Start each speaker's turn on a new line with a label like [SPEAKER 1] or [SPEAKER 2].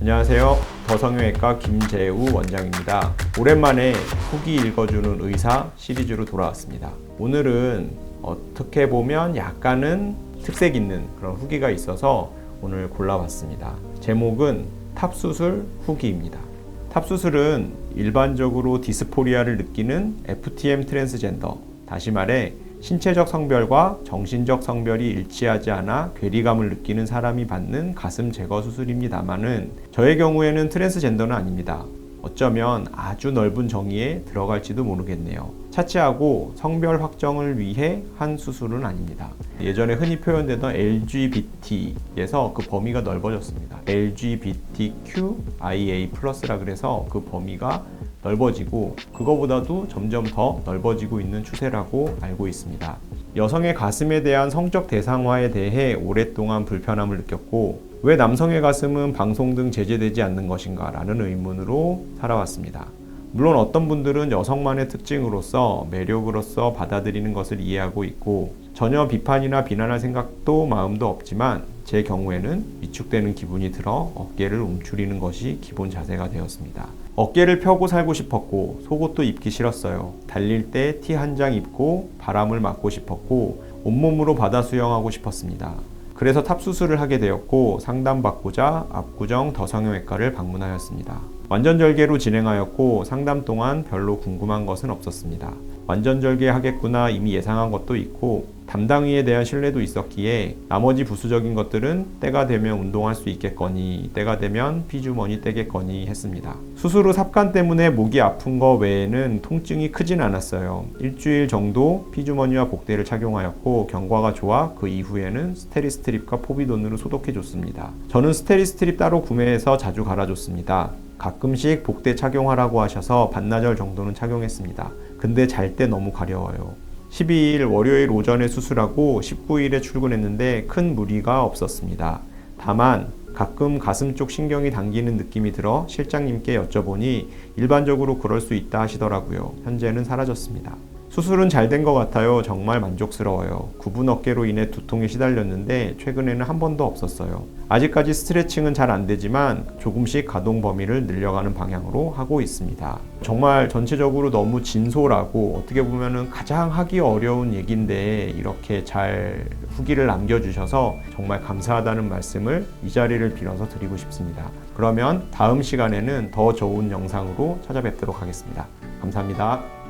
[SPEAKER 1] 안녕하세요. 더성형외과 김재우 원장입니다. 오랜만에 후기 읽어주는 의사 시리즈로 돌아왔습니다. 오늘은 어떻게 보면 약간은 특색 있는 그런 후기가 있어서 오늘 골라봤습니다. 제목은 탑수술 후기입니다. 탑수술은 일반적으로 디스포리아를 느끼는 FTM 트랜스젠더, 다시 말해 신체적 성별과 정신적 성별이 일치하지 않아 괴리감을 느끼는 사람이 받는 가슴 제거 수술입니다만은 저의 경우에는 트랜스젠더는 아닙니다. 어쩌면 아주 넓은 정의에 들어갈지도 모르겠네요. 차치하고 성별 확정을 위해 한 수술은 아닙니다. 예전에 흔히 표현되던 LGBT에서 그 범위가 넓어졌습니다. LGBTQIA+라 그래서 그 범위가 넓어지고 그거보다도 점점 더 넓어지고 있는 추세라고 알고 있습니다. 여성의 가슴에 대한 성적 대상화에 대해 오랫동안 불편함을 느꼈고 왜 남성의 가슴은 방송 등 제재되지 않는 것인가 라는 의문으로 살아왔습니다. 물론 어떤 분들은 여성만의 특징으로서 매력으로서 받아들이는 것을 이해하고 있고 전혀 비판이나 비난할 생각도 마음도 없지만 제 경우에는 위축되는 기분이 들어 어깨를 움츠리는 것이 기본 자세가 되었습니다. 어깨를 펴고 살고 싶었고 속옷도 입기 싫었어요. 달릴 때 티 한 장 입고 바람을 맞고 싶었고 온몸으로 바다 수영하고 싶었습니다. 그래서 탑수술을 하게 되었고 상담받고자 압구정 더성형외과를 방문하였습니다. 완전절개로 진행하였고 상담 동안 별로 궁금한 것은 없었습니다. 완전절개 하겠구나 이미 예상한 것도 있고 담당의에 대한 신뢰도 있었기에 나머지 부수적인 것들은 때가 되면 운동할 수 있겠거니 때가 되면 피주머니 떼겠거니 했습니다. 수술 후 삽관 때문에 목이 아픈 거 외에는 통증이 크진 않았어요. 일주일 정도 피주머니와 복대를 착용하였고 경과가 좋아 그 이후에는 스테리스트립과 포비돈으로 소독해줬습니다. 저는 스테리스트립 따로 구매해서 자주 갈아줬습니다. 가끔씩 복대 착용하라고 하셔서 반나절 정도는 착용했습니다. 근데 잘 때 너무 가려워요. 12일 월요일 오전에 수술하고 19일에 출근했는데 큰 무리가 없었습니다. 다만 가끔 가슴 쪽 신경이 당기는 느낌이 들어 실장님께 여쭤보니 일반적으로 그럴 수 있다 하시더라고요. 현재는 사라졌습니다. 수술은 잘 된 것 같아요. 정말 만족스러워요. 굽은 어깨로 인해 두통에 시달렸는데 최근에는 한 번도 없었어요. 아직까지 스트레칭은 잘 안 되지만 조금씩 가동 범위를 늘려가는 방향으로 하고 있습니다. 정말 전체적으로 너무 진솔하고 어떻게 보면 가장 하기 어려운 얘기인데 이렇게 잘 후기를 남겨주셔서 정말 감사하다는 말씀을 이 자리를 빌어서 드리고 싶습니다. 그러면 다음 시간에는 더 좋은 영상으로 찾아뵙도록 하겠습니다. 감사합니다.